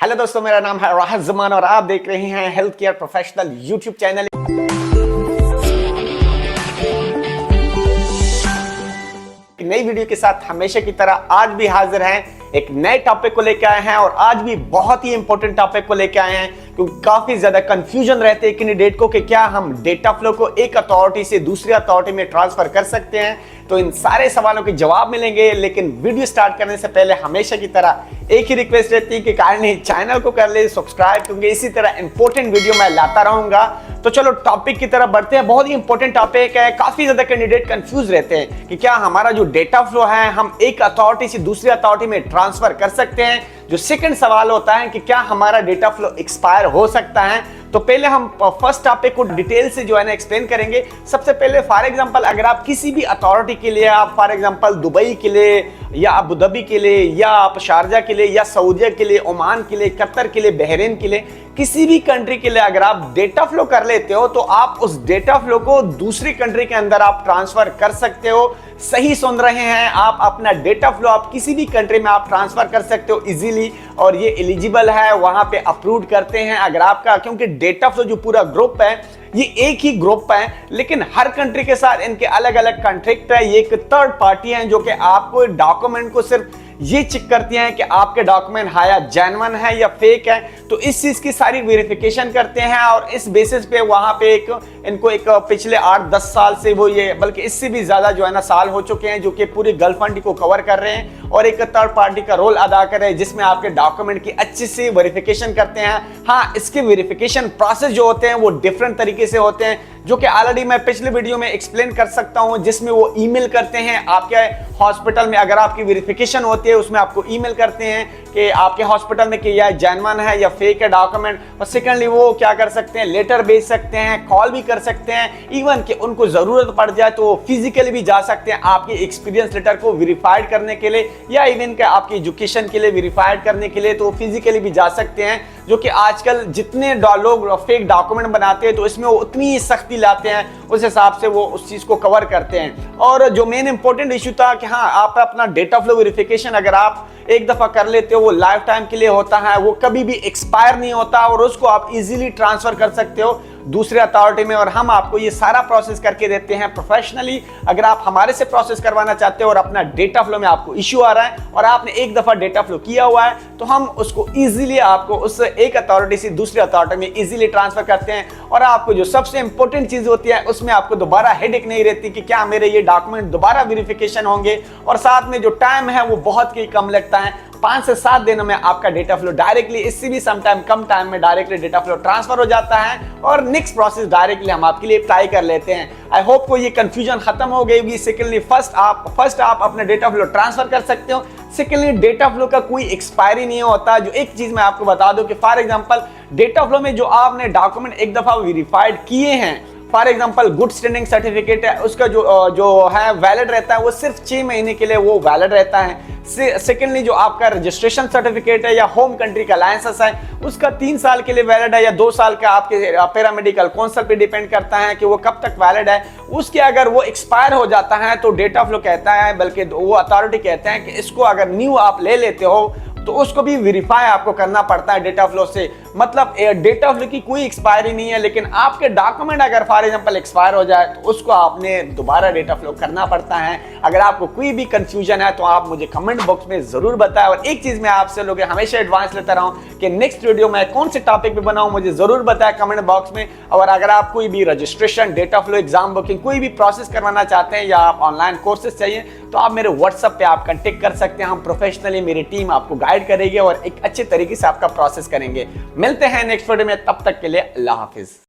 Hello दोस्तों, मेरा नाम है राहत जमान और आप देख रहे हैं health care professional YouTube channel. नई वीडियो के साथ हमेशा की तरह आज भी हाजिर हैं, एक नए टॉपिक को लेकर आए हैं और आज भी बहुत ही इंपॉर्टेंट टॉपिक को लेकर आए हैं क्योंकि काफी ज्यादा कंफ्यूजन रहते हैं कैंडिडेट को कि क्या हम डेटा फ्लो को एक अथॉरिटी से दूसरी अथॉरिटी में ट्रांसफर कर सकते हैं। तो इन सारे सवालों के जवाब मिलेंगे, लेकिन वीडियो स्टार्ट करने से पहले हमेशा की तरह एक ही रिक्वेस्ट रहती है कि काइंडली चैनल को कर ले सब्सक्राइब, क्योंकि इसी तरह इंपॉर्टेंट वीडियो मैं लाता रहूंगा। तो चलो टॉपिक की तरफ बढ़ते हैं। बहुत ही इंपॉर्टेंट टॉपिक है, काफी ज्यादा कैंडिडेट कंफ्यूज रहते हैं कि क्या हमारा जो डेटा फ्लो है हम एक अथॉरिटी से दूसरी अथॉरिटी में ट्रांसफर कर सकते हैं। जो सेकंड सवाल होता है कि क्या हमारा डेटा फ्लो एक्सपायर हो सकता है। तो पहले हम फर्स्ट टॉपिक को डिटेल से जो है ना एक्सप्लेन करेंगे। सबसे पहले फॉर एग्जांपल अगर आप किसी भी अथॉरिटी के लिए, आप फॉर एग्जांपल दुबई के लिए या अबू धाबी के लिए या आप शारजा के लिए या सऊदीया के लिए, ओमान के लिए, कतर के लिए, बहरीन के लिए, किसी भी कंट्री के लिए अगर आप डेटा फ्लो कर लेते हो तो आप उस डेटा फ्लो को दूसरी कंट्री के अंदर आप ट्रांसफर कर सकते हो। सही सुन रहे हैं आप, अपना डेटा फ्लो आप किसी भी कंट्री में आप ट्रांसफर कर सकते हो इजीली, और ये एलिजिबल है, वहां पे अप्रूव करते हैं अगर आपका, क्योंकि डेटा फ्लो जो पूरा ग्रुप है ये एक ही ग्रुप है, लेकिन हर कंट्री के साथ इनके अलग अलग कॉन्ट्रैक्ट है। ये एक थर्ड पार्टी है जो कि आपको डॉक्यूमेंट को सिर्फ ये चेक करती हैं कि आपके डॉक्यूमेंट या जेन्युइन है या फेक है। तो इस चीज की सारी वेरिफिकेशन करते हैं और इस बेसिस पे वहां पे इनको एक पिछले 8-10 साल से वो ये, बल्कि इससे भी ज्यादा जो है ना साल हो चुके हैं, जो कि पूरी गल्फ कंट्री को कवर कर रहे हैं और एक थर्ड पार्टी का रोल अदा कर रहे हैं जिसमें आपके डॉक्यूमेंट की अच्छी से वेरिफिकेशन करते हैं। हाँ, इसके वेरिफिकेशन प्रोसेस जो होते हैं वो डिफरेंट तरीके से होते हैं, जो कि ऑलरेडी मैं पिछले वीडियो में एक्सप्लेन कर सकता हूं, जिसमें वो ईमेल करते हैं आपके हॉस्पिटल में। अगर आपकी वेरिफिकेशन होती है उसमें आपको ईमेल करते हैं कि आपके हॉस्पिटल में कि यह जेन्युइन है या फेक है डॉक्यूमेंट। और सेकेंडली वो क्या कर सकते हैं, लेटर भेज सकते हैं, कॉल भी कर सकते हैं, इवन कि उनको जरूरत पड़ जाए तो फिजिकली भी जा सकते हैं आपके एक्सपीरियंस लेटर को वेरीफाइड करने के लिए, या इवन के आपकी एजुकेशन के लिए वेरीफाइड करने के लिए तो फिजिकली भी जा सकते हैं। जो कि आजकल जितने लोग फेक डॉक्यूमेंट बनाते हैं तो इसमें वो उतनी सख्ती लाते हैं, उस हिसाब से वो उस चीज को कवर करते हैं। और जो मेन इंपॉर्टेंट इशू था कि हाँ, आप अपना डेटा फ्लो वेरिफिकेशन अगर आप एक दफा कर लेते हो वो लाइफ टाइम के लिए होता है, वो कभी भी एक्सपायर नहीं होता और उसको आप इजीली ट्रांसफर कर सकते हो दूसरे अथॉरिटी में। और हम आपको ये सारा प्रोसेस करके देते हैं प्रोफेशनली। अगर आप हमारे से प्रोसेस करवाना चाहते हो और अपना डेटा फ्लो में आपको इश्यू आ रहा है और आपने एक दफा डेटा फ्लो किया हुआ है तो हम उसको इजीली आपको उस एक अथॉरिटी से दूसरी अथॉरिटी में इजीली ट्रांसफर करते हैं। और आपको जो सबसे इंपॉर्टेंट चीज होती है उसमें आपको दोबारा हेडेक नहीं रहती कि क्या मेरे ये डॉक्यूमेंट दोबारा वेरिफिकेशन होंगे, और साथ में जो टाइम है वो बहुत ही कम लगता है। 5 से 7 दिनों में आपका डेटा फ्लो डायरेक्टली, इससे भी समटाइम कम टाइम में डायरेक्टली डेटा फ्लो ट्रांसफर हो जाता है और नेक्स्ट प्रोसेस डायरेक्टली हम आपके लिए अप्लाई कर लेते हैं। आई होप को ये कंफ्यूजन खत्म हो गई होगी। सेकेंडली फर्स्ट आप अपना डेटा फ्लो ट्रांसफर कर सकते हो। सेकेंडली डेटा फ्लो का कोई एक्सपायरी नहीं होता। जो एक चीज मैं आपको बता दूं कि फॉर एग्जांपल डेटा फ्लो में जो आपने डॉक्यूमेंट एक दफा वेरीफाइड किए हैं, for example good standing certificate है, उसका जो है वैलिड रहता है वो सिर्फ 6 महीने के लिए वो वैलिड रहता है। सेकेंडली जो आपका रजिस्ट्रेशन सर्टिफिकेट है या होम कंट्री का लाइसेंस है उसका 3 साल के लिए वैलिड है या 2 साल का आपके पैरामेडिकल काउंसिल पे डिपेंड करता है कि वो कब तक वैलिड है। उसके अगर वो एक्सपायर हो जाता है तो डेटा फ्लो कहता है, बल्कि वो अथॉरिटी कहते हैं कि इसको अगर न्यू आप ले लेते हो तो उसको भी वेरीफाई आपको करना पड़ता है डेटा फ्लो से। मतलब डेटा फ्लो की कोई एक्सपायरी नहीं है, लेकिन आपके डॉक्यूमेंट अगर फॉर एग्जांपल एक्सपायर हो जाए तो उसको आपने दोबारा डेटा फ्लो करना पड़ता है। अगर आपको कोई भी कंफ्यूजन है तो आप मुझे कमेंट बॉक्स में जरूर बताएं। और एक चीज मैं आपसे लोग हमेशा एडवांस लेता रहा हूं कि नेक्स्ट वीडियो में कौन से टॉपिक पे बनाऊं, मुझे जरूर बताएं कमेंट बॉक्स में। और अगर आप कोई भी registration, data flow, exam booking कोई भी प्रोसेस करवाना चाहते हैं या आप ऑनलाइन कोर्सेज चाहिए तो आप मेरे व्हाट्सएप पे आप कांटेक्ट कर सकते हैं। हम प्रोफेशनली, मेरी टीम आपको गाइड करेगी और एक अच्छे तरीके से आपका प्रोसेस करेंगे। मिलते हैं नेक्स्ट वीडियो में, तब तक के लिए अल्लाह हाफिज।